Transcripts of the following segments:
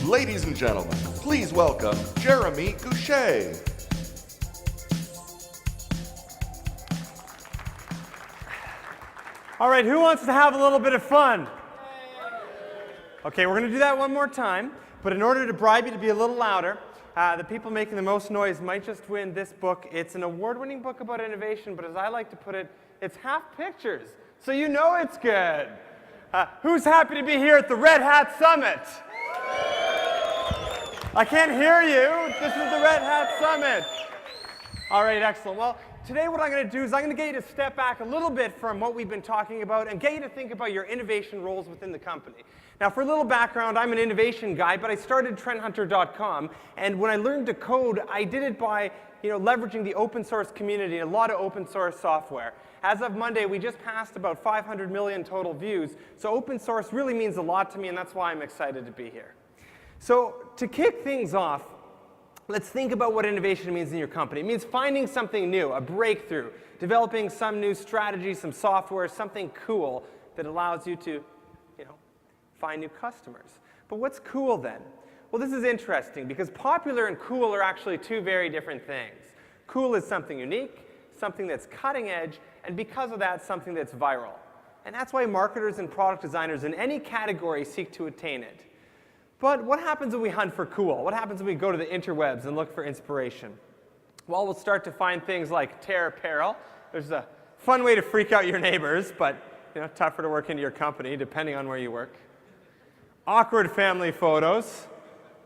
Ladies and gentlemen, please welcome Jeremy Gutsche. All right, who wants to have a little bit of fun? Okay, we're going to do that one more time, but in order to bribe you to be a little louder, the people making the most noise might just win this book. It's an award-winning book about innovation, but as I like to put it, it's half pictures, so you know it's good. Who's happy to be here at the Red Hat Summit? I can't hear you. This is the Red Hat Summit. All right, excellent. Well, today what I'm going to do is I'm going to get you to step back a little bit from what we've been talking about and get you to think about your innovation roles within the company. Now, for a little background, I'm an innovation guy, but I started trendhunter.com, and when I learned to code, I did it by leveraging the open source community and a lot of open source software. As of Monday, we just passed about 500 million total views, so open source really means a lot to me, and that's why I'm excited to be here. So to kick things off, let's think about what innovation means in your company. It means finding something new, a breakthrough, developing some new strategy, some software, something cool that allows you to find new customers. But what's cool then? Well, this is interesting because popular and cool are actually two very different things. Cool is something unique, something that's cutting edge, and because of that, something that's viral. And that's why marketers and product designers in any category seek to attain it. But what happens when we hunt for cool? What happens when we go to the interwebs and look for inspiration? Well, we'll start to find things like tear apparel. There's a fun way to freak out your neighbors, but tougher to work into your company, depending on where you work. Awkward family photos.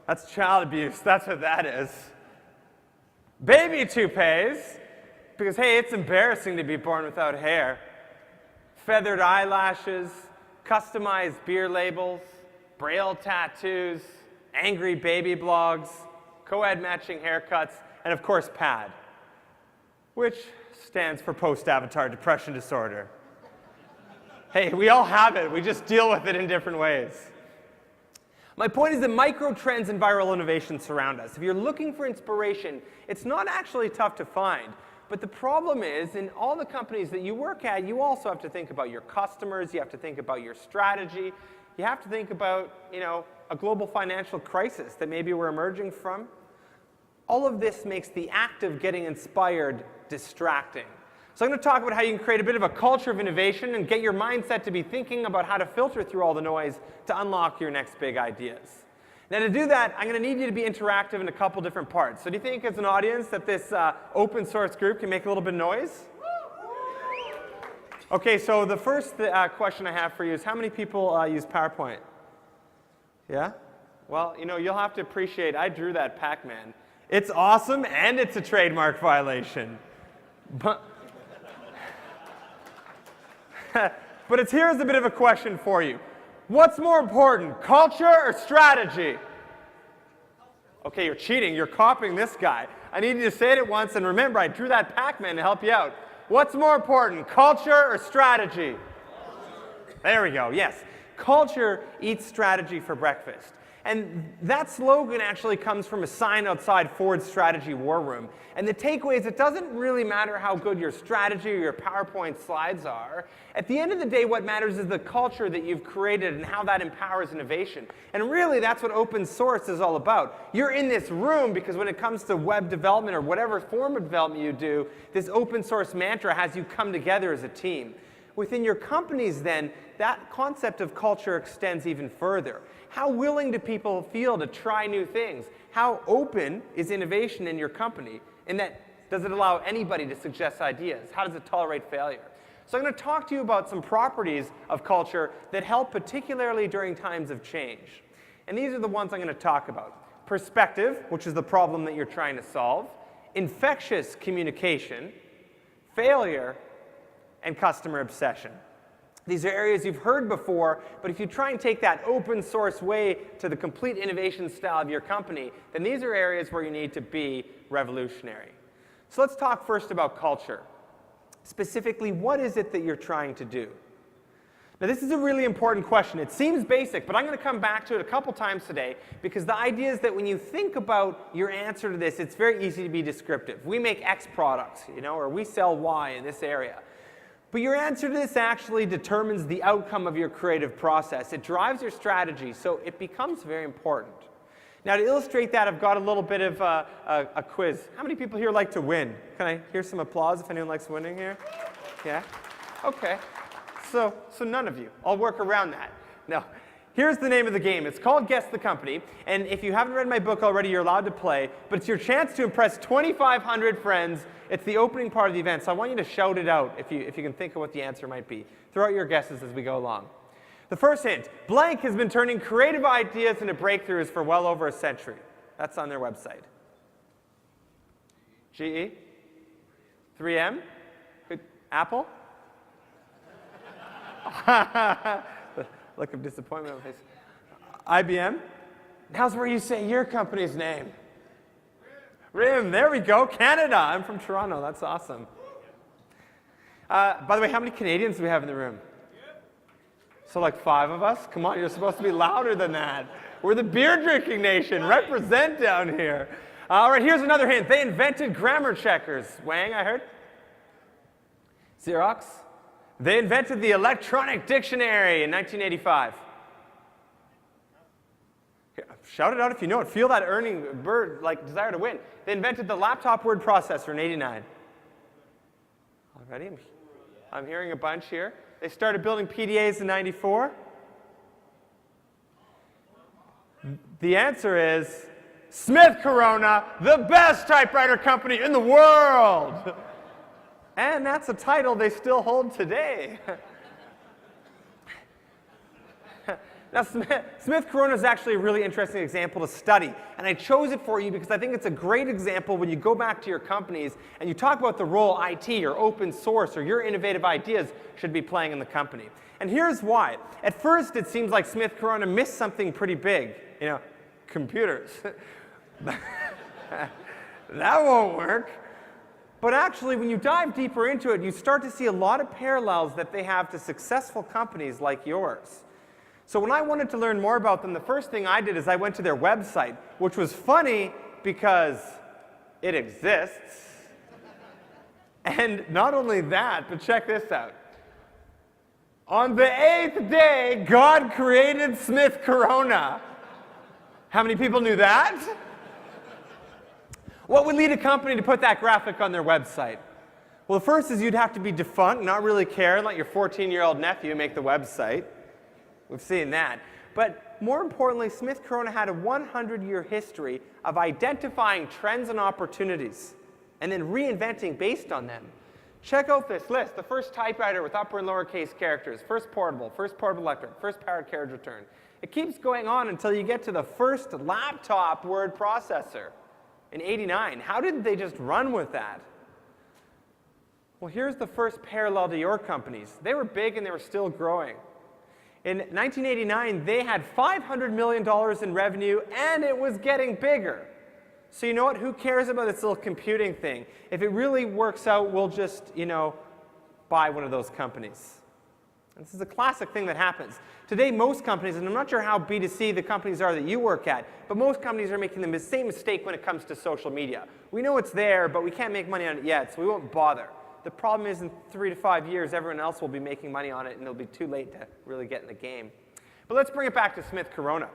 That's child abuse. That's what that is. Baby toupees, because, hey, it's embarrassing to be born without hair. Feathered eyelashes, customized beer labels, Braille tattoos, angry baby blogs, co-ed matching haircuts, and of course, PAD, which stands for post-avatar depression disorder. Hey, we all have it. We just deal with it in different ways. My point is that micro trends and viral innovation surround us. If you're looking for inspiration, it's not actually tough to find. But the problem is, in all the companies that you work at, you also have to think about your customers. You have to think about your strategy. You have to think about, a global financial crisis that maybe we're emerging from. All of this makes the act of getting inspired distracting. So I'm going to talk about how you can create a bit of a culture of innovation and get your mindset to be thinking about how to filter through all the noise to unlock your next big ideas. Now, to do that, I'm going to need you to be interactive in a couple different parts. So do you think as an audience that this open source group can make a little bit of noise? Okay, so the first question I have for you is how many people use PowerPoint? Yeah? Well, you'll have to appreciate I drew that Pac-Man. It's awesome, and it's a trademark violation. But here's a bit of a question for you. What's more important, culture or strategy? Okay, you're cheating. You're copying this guy. I need you to say it at once, and remember, I drew that Pac-Man to help you out. What's more important, culture or strategy? There we go, yes. Culture eats strategy for breakfast. And that slogan actually comes from a sign outside Ford's strategy war room. And the takeaway is it doesn't really matter how good your strategy or your PowerPoint slides are. At the end of the day, what matters is the culture that you've created and how that empowers innovation. And really, that's what open source is all about. You're in this room because when it comes to web development or whatever form of development you do, this open source mantra has you come together as a team. Within your companies, then, that concept of culture extends even further. How willing do people feel to try new things? How open is innovation in your company? And does it allow anybody to suggest ideas? How does it tolerate failure? So I'm going to talk to you about some properties of culture that help particularly during times of change. And these are the ones I'm going to talk about. Perspective, which is the problem that you're trying to solve. Infectious communication. Failure. And customer obsession. These are areas you've heard before, but if you try and take that open source way to the complete innovation style of your company, then these are areas where you need to be revolutionary. So let's talk first about culture. Specifically, what is it that you're trying to do? Now, this is a really important question. It seems basic, but I'm going to come back to it a couple times today because the idea is that when you think about your answer to this, it's very easy to be descriptive. We make X products, or we sell Y in this area. But your answer to this actually determines the outcome of your creative process. It drives your strategy, so it becomes very important. Now, to illustrate that, I've got a little bit of a quiz. How many people here like to win? Can I hear some applause if anyone likes winning here? Yeah? OK. So none of you. I'll work around that. Now, here's the name of the game. It's called Guess the Company. And if you haven't read my book already, you're allowed to play. But it's your chance to impress 2,500 friends. It's the opening part of the event. So I want you to shout it out if you can think of what the answer might be. Throw out your guesses as we go along. The first hint, blank has been turning creative ideas into breakthroughs for well over a century. That's on their website. GE? 3M? Apple? Look of disappointment on his face. IBM? Now's where you say your company's name. RIM, there we go. Canada. I'm from Toronto. That's awesome. By the way, how many Canadians do we have in the room? So like 5 of us? Come on, you're supposed to be louder than that. We're the beer drinking nation. Represent down here. All right, here's another hint. They invented grammar checkers. Wang, I heard? Xerox? They invented the electronic dictionary in 1985. Shout it out if you know it. Feel that earning bird, like desire to win. They invented the laptop word processor in 89. Already? I'm hearing a bunch here. They started building PDAs in 94. The answer is Smith Corona, the best typewriter company in the world. And that's a title they still hold today. Now, Smith Corona is actually a really interesting example to study. And I chose it for you because I think it's a great example when you go back to your companies and you talk about the role IT or open source or your innovative ideas should be playing in the company. And here's why. At first, it seems like Smith Corona missed something pretty big. You know, computers. That won't work. But actually, when you dive deeper into it, you start to see a lot of parallels that they have to successful companies like yours. So when I wanted to learn more about them, the first thing I did is I went to their website, which was funny because it exists. And not only that, but check this out. On the 8th day, God created Smith Corona. How many people knew that? What would lead a company to put that graphic on their website? Well, the first is you'd have to be defunct, not really care, and let your 14-year-old nephew make the website. We've seen that. But more importantly, Smith Corona had a 100-year history of identifying trends and opportunities and then reinventing based on them. Check out this list. The first typewriter with upper and lowercase characters, first portable electric, first powered carriage return. It keeps going on until you get to the first laptop word processor in '89. How didn't they just run with that? Well, here's the first parallel to your companies. They were big and they were still growing. In 1989, they had $500 million in revenue, and it was getting bigger. So you know what? Who cares about this little computing thing? If it really works out, we'll just, buy one of those companies. And this is a classic thing that happens. Today, most companies, and I'm not sure how B2C the companies are that you work at, but most companies are making the same mistake when it comes to social media. We know it's there, but we can't make money on it yet, so we won't bother. The problem is in 3 to 5 years, everyone else will be making money on it, and it'll be too late to really get in the game. But let's bring it back to Smith Corona.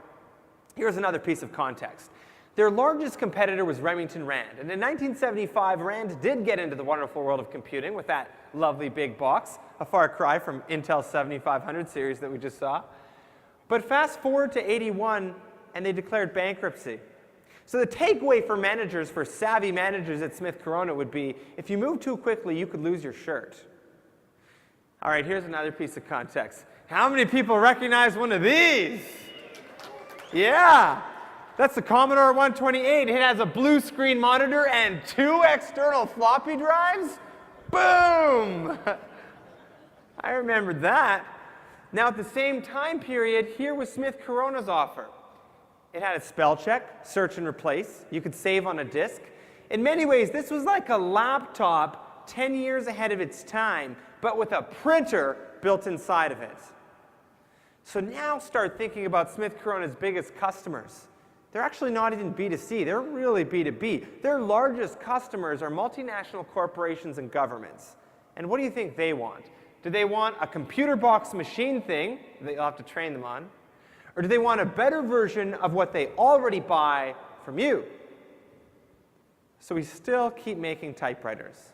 Here's another piece of context. Their largest competitor was Remington Rand. And in 1975, Rand did get into the wonderful world of computing with that lovely big box, a far cry from Intel's 7500 series that we just saw. But fast forward to '81, and they declared bankruptcy. So the takeaway for managers, for savvy managers at Smith Corona would be, if you move too quickly, you could lose your shirt. All right, here's another piece of context. How many people recognize one of these? Yeah, that's the Commodore 128. It has a blue screen monitor and 2 external floppy drives. Boom! I remember that. Now, at the same time period, here was Smith Corona's offer. It had a spell check, search and replace. You could save on a disk. In many ways, this was like a laptop 10 years ahead of its time, but with a printer built inside of it. So now start thinking about Smith Corona's biggest customers. They're actually not even B2C. They're really B2B. Their largest customers are multinational corporations and governments. And what do you think they want? Do they want a computer box machine thing that you'll have to train them on? Or do they want a better version of what they already buy from you? So we still keep making typewriters.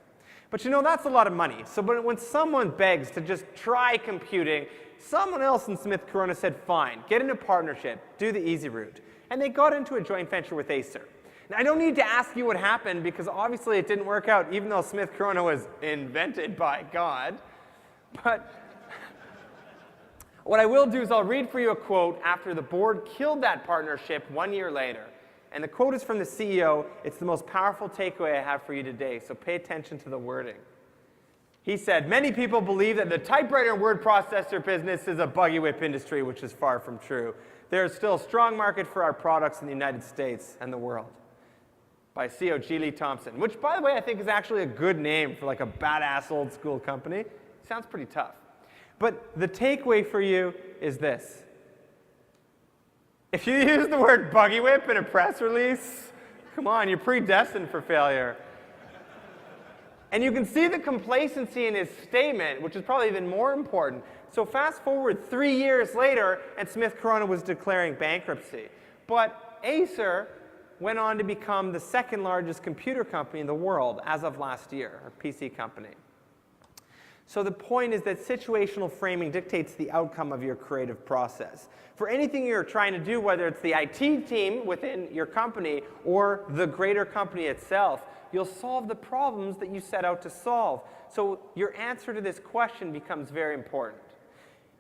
But you know, that's a lot of money. So when someone begs to just try computing, someone else in Smith Corona said, fine, get into partnership, do the easy route. And they got into a joint venture with Acer. Now, I don't need to ask you what happened, because obviously it didn't work out, even though Smith Corona was invented by God. But what I will do is I'll read for you a quote after the board killed that partnership 1 year later. And the quote is from the CEO. It's the most powerful takeaway I have for you today, so pay attention to the wording. He said, many people believe that the typewriter and word processor business is a buggy whip industry, which is far from true. There is still a strong market for our products in the United States and the world. By CEO G. Lee Thompson, which, by the way, I think is actually a good name for like a badass old school company. Sounds pretty tough. But the takeaway for you is this. If you use the word buggy whip in a press release, come on, you're predestined for failure. And you can see the complacency in his statement, which is probably even more important. So fast forward 3 years later, and Smith Corona was declaring bankruptcy. But Acer went on to become the second largest computer company in the world as of last year, or PC company. So the point is that situational framing dictates the outcome of your creative process. For anything you're trying to do, whether it's the IT team within your company or the greater company itself, you'll solve the problems that you set out to solve. So your answer to this question becomes very important.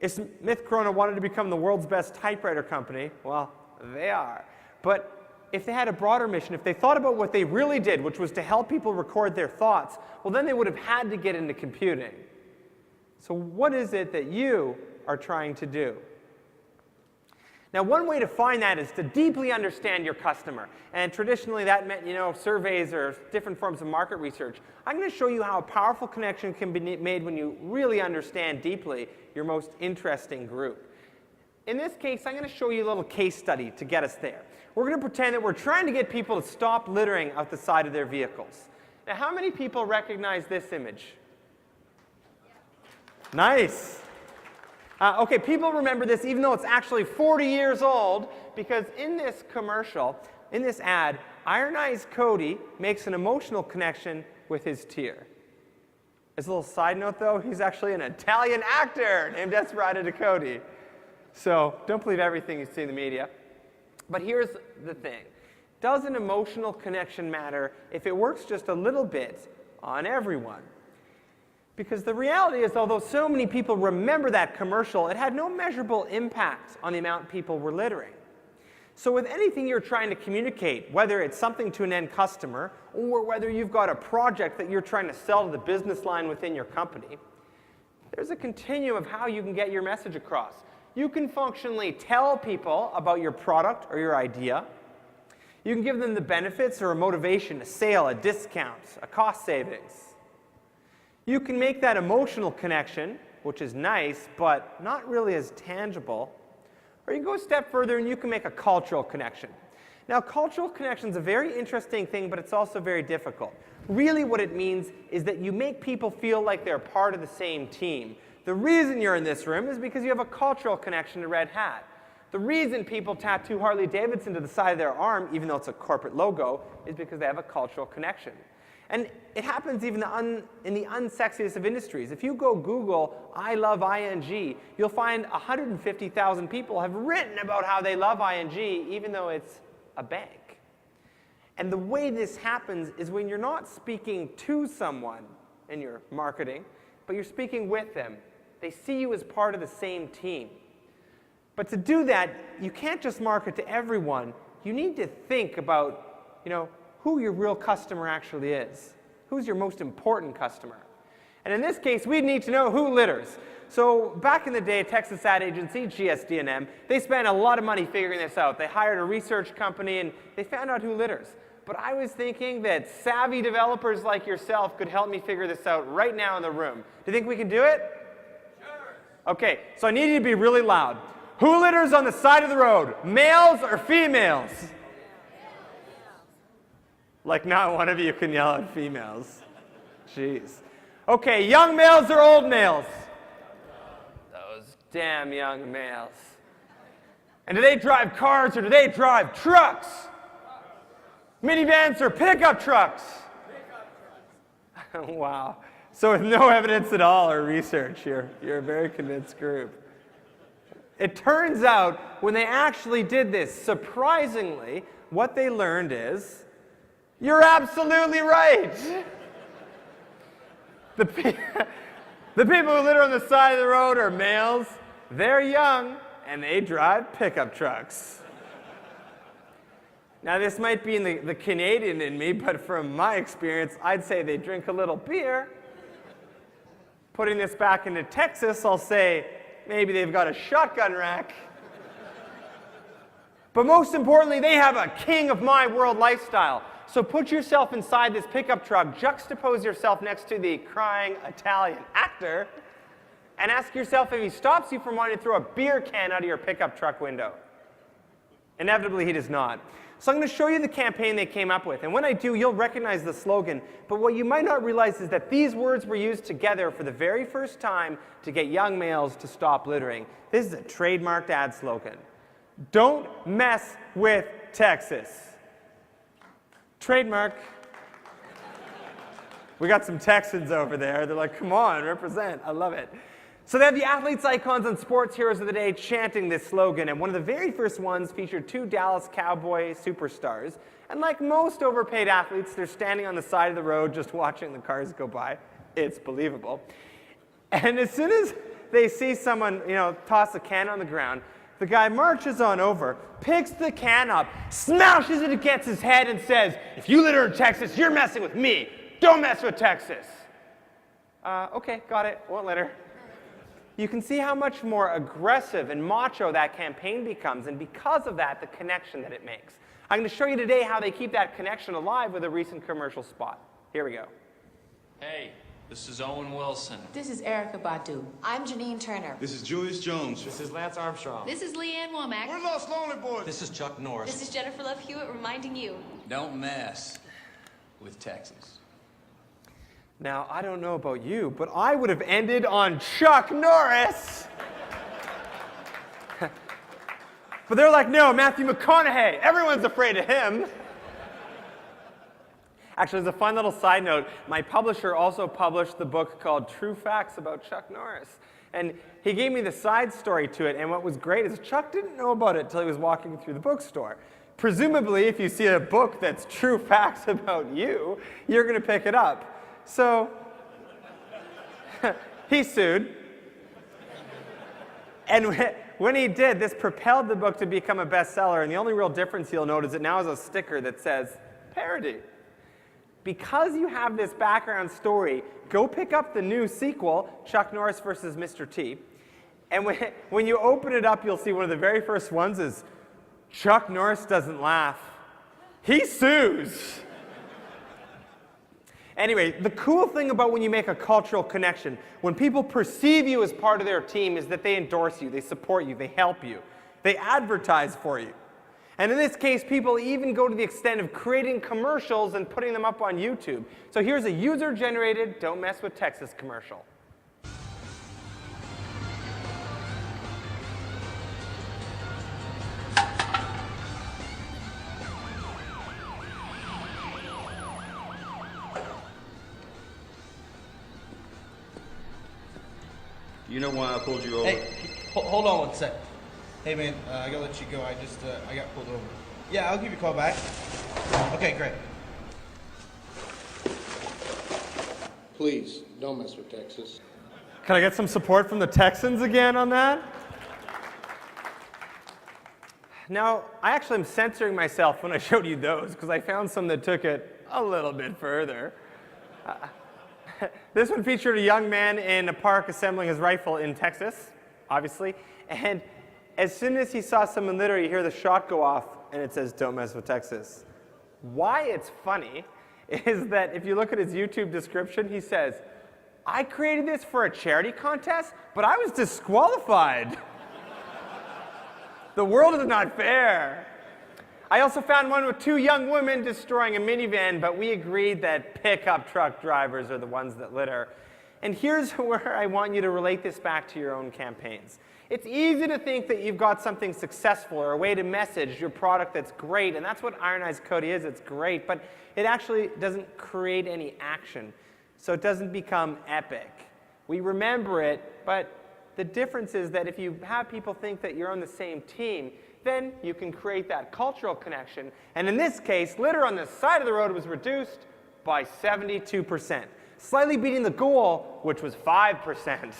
If Smith Corona wanted to become the world's best typewriter company, well, they are. But if they had a broader mission, if they thought about what they really did, which was to help people record their thoughts, well, then they would have had to get into computing. So what is it that you are trying to do? Now, one way to find that is to deeply understand your customer. And traditionally, that meant, surveys or different forms of market research. I'm going to show you how a powerful connection can be made when you really understand deeply your most interesting group. In this case, I'm going to show you a little case study to get us there. We're going to pretend that we're trying to get people to stop littering out the side of their vehicles. Now, how many people recognize this image? Nice. Okay, people remember this even though it's actually 40 years old, because in this commercial, in this ad, Iron Eyes Cody makes an emotional connection with his tier. As a little side note, though, he's actually an Italian actor named Desperado de Cody. So don't believe everything you see in the media. But here's the thing. Does an emotional connection matter if it works just a little bit on everyone? Because the reality is, although so many people remember that commercial, it had no measurable impact on the amount people were littering. So with anything you're trying to communicate, whether it's something to an end customer, or whether you've got a project that you're trying to sell to the business line within your company, there's a continuum of how you can get your message across. You can functionally tell people about your product or your idea. You can give them the benefits or a motivation, a sale, a discount, a cost savings. You can make that emotional connection, which is nice, but not really as tangible. Or you can go a step further and you can make a cultural connection. Now, cultural connection is a very interesting thing, but it's also very difficult. Really what it means is that you make people feel like they're part of the same team. The reason you're in this room is because you have a cultural connection to Red Hat. The reason people tattoo Harley Davidson to the side of their arm, even though it's a corporate logo, is because they have a cultural connection. And it happens even in the unsexiest of industries. If you go Google, I love ING, you'll find 150,000 people have written about how they love ING, even though it's a bank. And the way this happens is when you're not speaking to someone in your marketing, but you're speaking with them. They see you as part of the same team. But to do that, you can't just market to everyone. You need to think about, who your real customer actually is. Who's your most important customer? And in this case, we need to know who litters. So back in the day, Texas ad agency, GSD&M, they spent a lot of money figuring this out. They hired a research company, and they found out who litters. But I was thinking that savvy developers like yourself could help me figure this out right now in the room. Do you think we can do it? Sure. Okay, so I need you to be really loud. Who litters on the side of the road, males or females? Like not one of you can yell at females. Jeez. Okay, young males or old males? Those damn young males. And do they drive cars or do they drive trucks? Minivans or pickup trucks? Wow. So with no evidence at all or research, you're a very convinced group. It turns out when they actually did this, surprisingly, what they learned is, you're absolutely right. The people who litter on the side of the road are males, they're young, and they drive pickup trucks. Now, this might be in the Canadian in me, but from my experience, I'd say they drink a little beer. Putting this back into Texas, I'll say maybe they've got a shotgun rack. But most importantly, they have a king of my world lifestyle. So put yourself inside this pickup truck, juxtapose yourself next to the crying Italian actor, and ask yourself if he stops you from wanting to throw a beer can out of your pickup truck window. Inevitably, he does not. So I'm going to show you the campaign they came up with. And when I do, you'll recognize the slogan. But what you might not realize is that these words were used together for the very first time to get young males to stop littering. This is a trademarked ad slogan. Don't mess with Texas. Trademark. We got some Texans over there. They're like, come on, represent. I love it. So they have the athletes, icons, and sports heroes of the day chanting this slogan. And one of the very first ones featured 2 Dallas Cowboy superstars. And like most overpaid athletes, they're standing on the side of the road just watching the cars go by. It's believable. And as soon as they see someone, toss a can on the ground, the guy marches on over, picks the can up, smashes it against his head, and says, if you litter in Texas, you're messing with me. Don't mess with Texas. Okay, got it. Won't litter. You can see how much more aggressive and macho that campaign becomes, and because of that, the connection that it makes. I'm going to show you today how they keep that connection alive with a recent commercial spot. Here we go. Hey, this is Owen Wilson. This is Erica Badu. I'm Janine Turner. This is Julius Jones. This is Lance Armstrong. This is Leanne Womack. We're Lost Lonely Boys. This is Chuck Norris. This is Jennifer Love Hewitt reminding you. Don't mess with Texas. Now, I don't know about you, but I would have ended on Chuck Norris. But they're like, no, Matthew McConaughey. Everyone's afraid of him. Actually, as a fun little side note, my publisher also published the book called True Facts About Chuck Norris. And he gave me the side story to it, and what was great is Chuck didn't know about it until he was walking through the bookstore. Presumably, if you see a book that's true facts about you, you're going to pick it up. So he sued. And when he did, this propelled the book to become a bestseller. And the only real difference you'll note is it now has a sticker that says, parody. Because you have this background story, go pick up the new sequel, Chuck Norris versus Mr. T. And when you open it up, you'll see one of the very first ones is, Chuck Norris doesn't laugh. He sues. Anyway, the cool thing about when you make a cultural connection, when people perceive you as part of their team, is that they endorse you, they support you, they help you, they advertise for you. And in this case, people even go to the extent of creating commercials and putting them up on YouTube. So here's a user-generated Don't Mess with Texas commercial. You know why I pulled you over? Hey, hold on one sec. Hey man, I gotta let you go. I got pulled over. Yeah, I'll give you a call back. Okay, great. Please, don't mess with Texas. Can I get some support from the Texans again on that? Now, I actually am censoring myself when I showed you those, because I found some that took it a little bit further. This one featured a young man in a park assembling his rifle in Texas, obviously. And as soon as he saw someone litter, you hear the shot go off, and it says, don't mess with Texas. Why it's funny is that if you look at his YouTube description, he says, I created this for a charity contest, but I was disqualified. The world is not fair. I also found one with 2 young women destroying a minivan, but we agreed that pickup truck drivers are the ones that litter. And here's where I want you to relate this back to your own campaigns. It's easy to think that you've got something successful or a way to message your product that's great, and that's what Ironized Code is. It's great, but it actually doesn't create any action, so it doesn't become epic. We remember it, but the difference is that if you have people think that you're on the same team, then you can create that cultural connection. And in this case, litter on the side of the road was reduced by 72%, slightly beating the goal, which was 5%.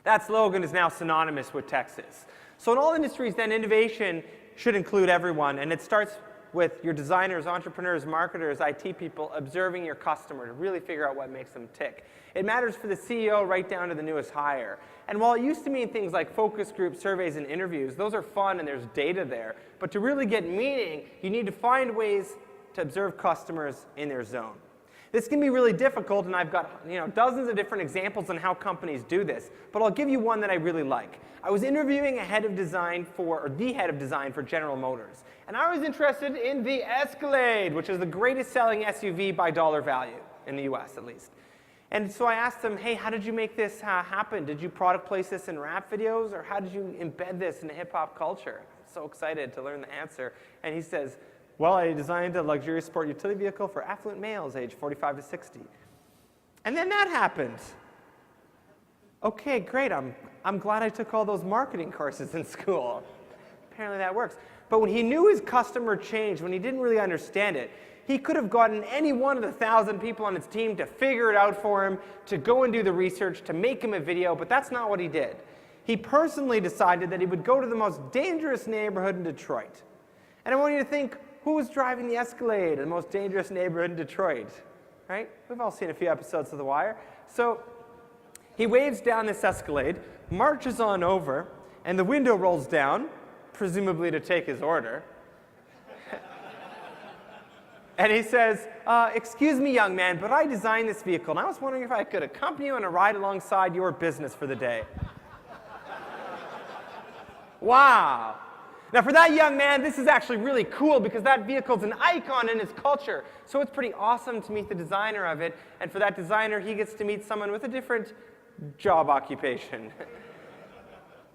That slogan is now synonymous with Texas. So in all industries, then, innovation should include everyone, and it starts with your designers, entrepreneurs, marketers, IT people observing your customer to really figure out what makes them tick. It matters for the CEO right down to the newest hire. And while it used to mean things like focus group surveys and interviews, those are fun and there's data there. But to really get meaning, you need to find ways to observe customers in their zone. This can be really difficult, and I've got dozens of different examples on how companies do this, but I'll give you one that I really like. I was interviewing the head of design for General Motors, and I was interested in the Escalade, which is the greatest selling SUV by dollar value, in the US at least. And so I asked him, hey, how did you make this happen? Did you product place this in rap videos, or how did you embed this in hip-hop culture? I'm so excited to learn the answer. And he says, well, I designed a luxurious sport utility vehicle for affluent males aged 45 to 60. And then that happened. Okay, great. I'm glad I took all those marketing courses in school. Apparently that works. But when he knew his customer changed, when he didn't really understand it, he could have gotten any one of the 1,000 people on his team to figure it out for him, to go and do the research, to make him a video, but that's not what he did. He personally decided that he would go to the most dangerous neighborhood in Detroit. And I want you to think, who was driving the Escalade in the most dangerous neighborhood in Detroit? Right? We've all seen a few episodes of The Wire. So he waves down this Escalade, marches on over, and the window rolls down, presumably to take his order. And he says, excuse me, young man, but I designed this vehicle, and I was wondering if I could accompany you on a ride alongside your business for the day. Wow. Now, for that young man, this is actually really cool because that vehicle's an icon in his culture. So it's pretty awesome to meet the designer of it. And for that designer, he gets to meet someone with a different job occupation.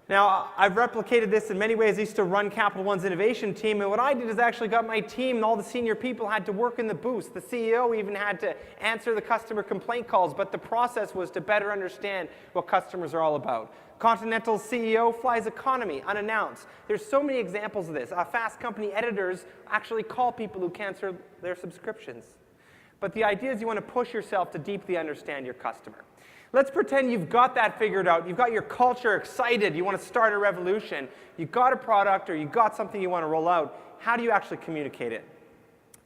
Now, I've replicated this in many ways. I used to run Capital One's innovation team, and what I did is actually got my team and all the senior people had to work in the booth. The CEO even had to answer the customer complaint calls, but the process was to better understand what customers are all about. Continental's CEO flies economy unannounced. There's so many examples of this. Fast Company editors actually call people who cancel their subscriptions. But the idea is you want to push yourself to deeply understand your customer. Let's pretend you've got that figured out. You've got your culture excited. You want to start a revolution. You've got a product or you've got something you want to roll out. How do you actually communicate it?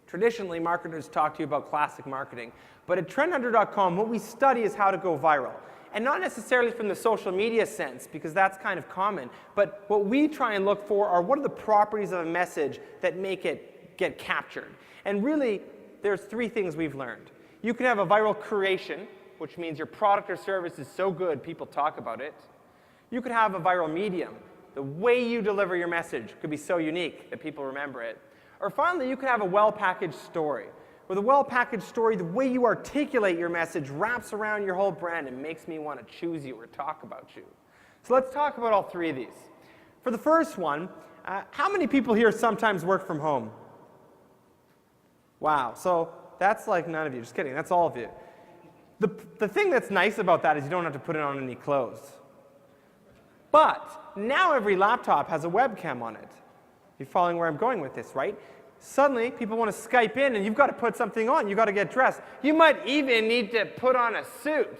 Traditionally, marketers talk to you about classic marketing. But at trendhunter.com, what we study is how to go viral. And not necessarily from the social media sense, because that's kind of common. But what we try and look for are what are the properties of a message that make it get captured. And really, there's three things we've learned. You can have a viral creation, which means your product or service is so good people talk about it. You could have a viral medium. The way you deliver your message could be so unique that people remember it. Or finally, you could have a well-packaged story. With a well-packaged story, the way you articulate your message wraps around your whole brand and makes me want to choose you or talk about you. So let's talk about all three of these. For the first one, how many people here sometimes work from home? Wow, so that's like none of you. Just kidding, that's all of you. The thing that's nice about that is you don't have to put on any clothes. But now every laptop has a webcam on it. You're following where I'm going with this, right? Suddenly, people want to Skype in, and you've got to put something on. You've got to get dressed. You might even need to put on a suit.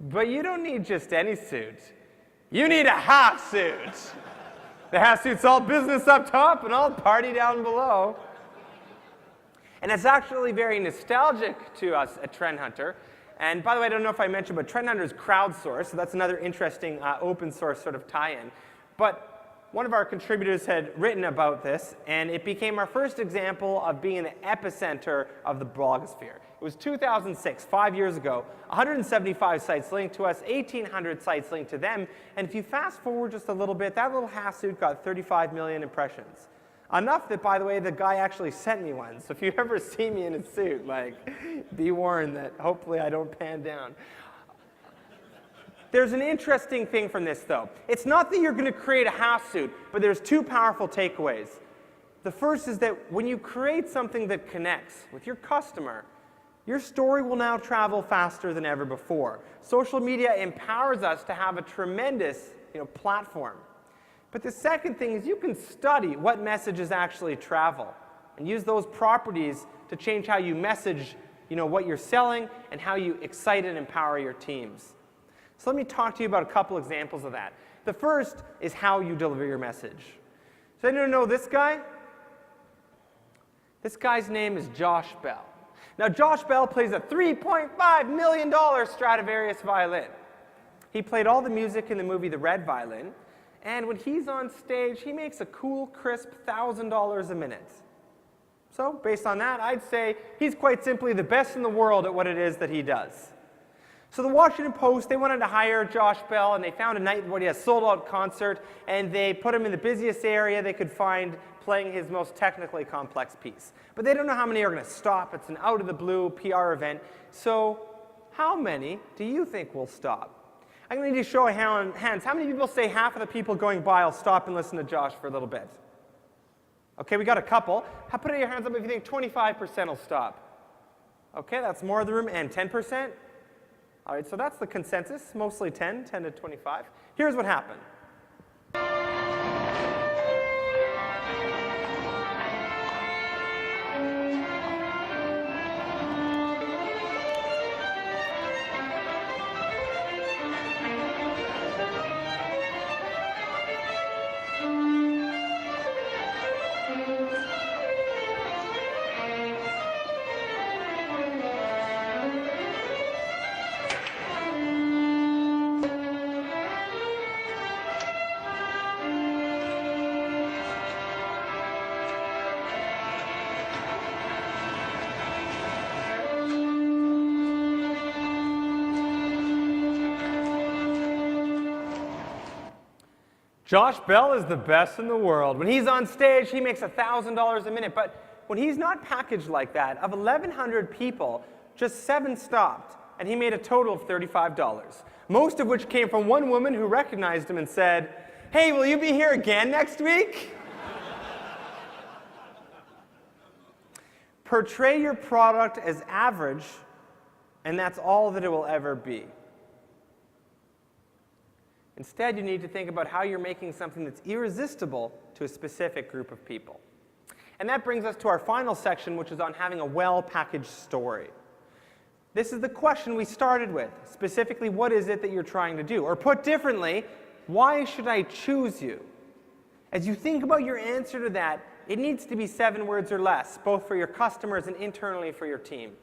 But you don't need just any suit. You need a half suit. The half suit's all business up top and all party down below. And it's actually very nostalgic to us at Trend Hunter. And by the way, I don't know if I mentioned, but Trend Hunter is crowdsourced, so that's another interesting open source sort of tie-in. But one of our contributors had written about this, and it became our first example of being in the epicenter of the blogosphere. It was 2006, 5 years ago, 175 sites linked to us, 1,800 sites linked to them, and if you fast forward just a little bit, that little half suit got 35 million impressions. Enough that, by the way, the guy actually sent me one. So if you ever see me in a suit, like, be warned that hopefully I don't pan down. There's an interesting thing from this, though. It's not that you're going to create a half suit, but there's two powerful takeaways. The first is that when you create something that connects with your customer, your story will now travel faster than ever before. Social media empowers us to have a tremendous platform. But the second thing is you can study what messages actually travel and use those properties to change how you message what you're selling and how you excite and empower your teams. So let me talk to you about a couple examples of that. The first is how you deliver your message. Does anyone know this guy? This guy's name is Josh Bell. Now, Josh Bell plays a $3.5 million Stradivarius violin. He played all the music in the movie The Red Violin, and when he's on stage, he makes a cool, crisp $1,000 a minute. So, based on that, I'd say he's quite simply the best in the world at what it is that he does. So the Washington Post, they wanted to hire Josh Bell, and they found a night where he had a sold-out concert, and they put him in the busiest area they could find playing his most technically complex piece. But they don't know how many are going to stop. It's an out-of-the-blue PR event. So how many do you think will stop? I'm going to need to show hands. How many people say half of the people going by will stop and listen to Josh for a little bit? Okay, we got a couple. Put your hands up if you think 25% will stop. Okay, that's more of the room. And 10%? All right, so that's the consensus, mostly 10 to 25. Here's what happened. Josh Bell is the best in the world. When he's on stage, he makes $1,000 a minute. But when he's not packaged like that, of 1,100 people, just 7 stopped, and he made a total of $35, most of which came from one woman who recognized him and said, "Hey, will you be here again next week?" Portray your product as average, and that's all that it will ever be. Instead, you need to think about how you're making something that's irresistible to a specific group of people. And that brings us to our final section, which is on having a well-packaged story. This is the question we started with. Specifically, what is it that you're trying to do? Or put differently, why should I choose you? As you think about your answer to that, it needs to be 7 words or less, both for your customers and internally for your team.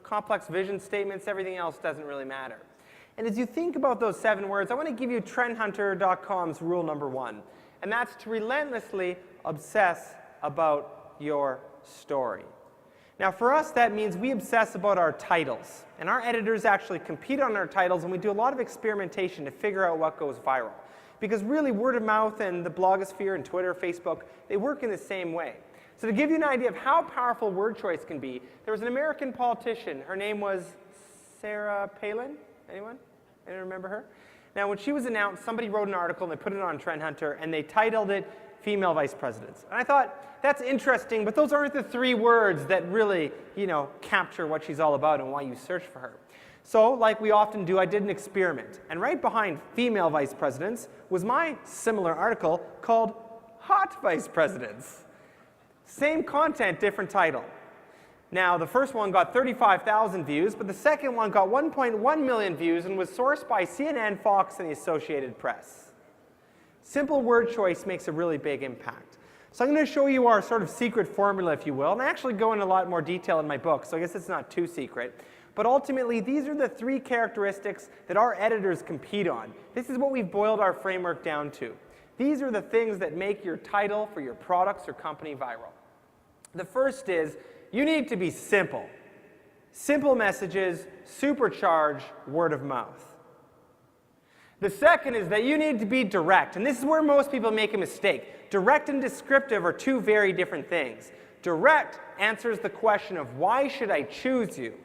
Complex vision statements, everything else doesn't really matter. And as you think about those 7 words, I want to give you trendhunter.com's rule number 1. And that's to relentlessly obsess about your story. Now, for us, that means we obsess about our titles. And our editors actually compete on our titles, and we do a lot of experimentation to figure out what goes viral. Because really, word of mouth and the blogosphere and Twitter, Facebook, they work in the same way. So to give you an idea of how powerful word choice can be, there was an American politician. Her name was Sarah Palin. Anyone? Anyone remember her? Now, when she was announced, somebody wrote an article, and they put it on Trend Hunter, and they titled it Female Vice Presidents. And I thought, that's interesting, but those aren't the 3 words that really, capture what she's all about and why you search for her. So, like we often do, I did an experiment. And right behind Female Vice Presidents was my similar article called Hot Vice Presidents. Same content, different title. Now, the first one got 35,000 views, but the second one got 1.1 million views and was sourced by CNN, Fox, and the Associated Press. Simple word choice makes a really big impact. So I'm going to show you our sort of secret formula, if you will, and I actually go into a lot more detail in my book, so I guess it's not too secret. But ultimately, these are the 3 characteristics that our editors compete on. This is what we've boiled our framework down to. These are the things that make your title for your products or company viral. The first is, you need to be simple. Simple messages supercharge word of mouth. The second is that you need to be direct, and this is where most people make a mistake. Direct and descriptive are 2 very different things. Direct answers the question of why should I choose you?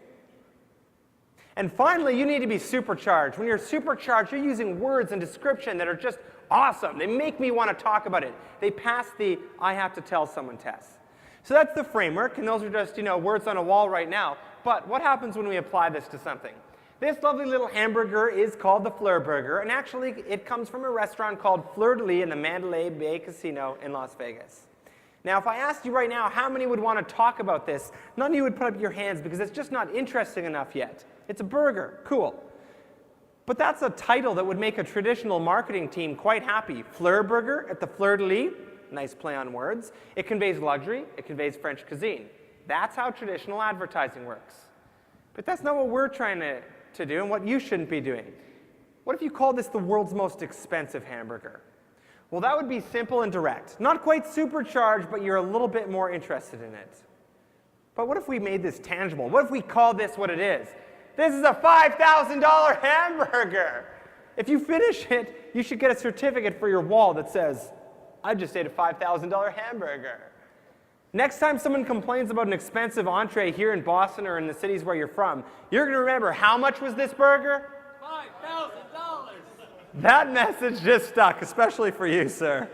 And finally, you need to be supercharged. When you're supercharged, you're using words and description that are just awesome. They make me want to talk about it. They pass the I have to tell someone test. So that's the framework, and those are just, words on a wall right now. But what happens when we apply this to something? This lovely little hamburger is called the Fleur Burger, and actually it comes from a restaurant called Fleur de Lis in the Mandalay Bay Casino in Las Vegas. Now, if I asked you right now how many would want to talk about this, none of you would put up your hands because it's just not interesting enough yet. It's a burger. Cool. But that's a title that would make a traditional marketing team quite happy. Fleur Burger at the Fleur de Lis. Nice play on words. It conveys luxury. It conveys French cuisine. That's how traditional advertising works. But that's not what we're trying to do and what you shouldn't be doing. What if you called this the world's most expensive hamburger? Well, that would be simple and direct. Not quite supercharged, but you're a little bit more interested in it. But what if we made this tangible? What if we called this what it is? This is a $5,000 hamburger. If you finish it, you should get a certificate for your wall that says, I just ate a $5,000 hamburger. Next time someone complains about an expensive entree here in Boston or in the cities where you're from, you're going to remember, how much was this burger? $5,000. That message just stuck, especially for you, sir.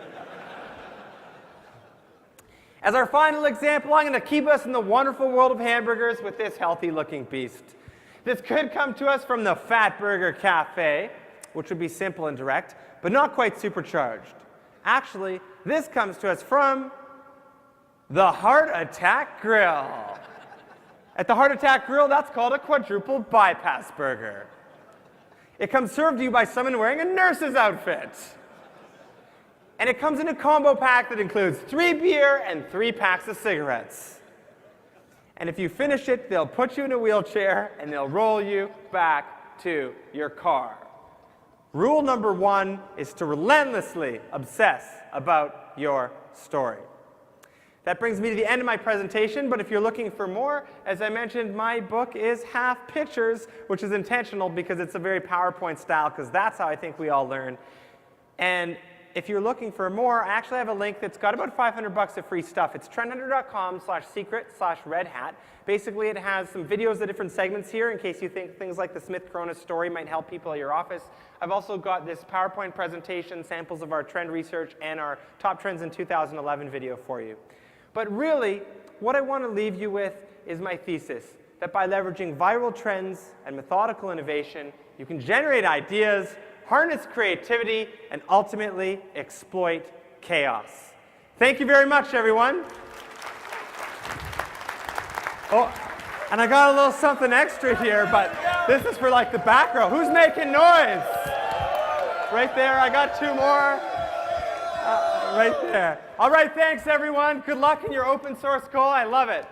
As our final example, I'm going to keep us in the wonderful world of hamburgers with this healthy-looking beast. This could come to us from the Fat Burger Cafe, which would be simple and direct, but not quite supercharged. Actually, this comes to us from the Heart Attack Grill. At the Heart Attack Grill, that's called a quadruple bypass burger. It comes served to you by someone wearing a nurse's outfit. And it comes in a combo pack that includes 3 beer and 3 packs of cigarettes. And if you finish it, they'll put you in a wheelchair and they'll roll you back to your car. Rule number 1 is to relentlessly obsess about your story. That brings me to the end of my presentation, but if you're looking for more, as I mentioned, my book is half pictures, which is intentional because it's a very PowerPoint style, because that's how I think we all learn. And if you're looking for more, I actually have a link that's got about $500 of free stuff. It's trendhunter.com/secret/Red Hat. Basically, it has some videos of different segments here in case you think things like the Smith Corona story might help people at your office. I've also got this PowerPoint presentation, samples of our trend research, and our top trends in 2011 video for you. But really, what I want to leave you with is my thesis, that by leveraging viral trends and methodical innovation, you can generate ideas, harness creativity, and ultimately exploit chaos. Thank you very much, everyone. Oh, and I got a little something extra here, but this is for like the back row. Who's making noise? Right there, I got 2 more. Right there. All right, thanks, everyone. Good luck in your open source goal. I love it.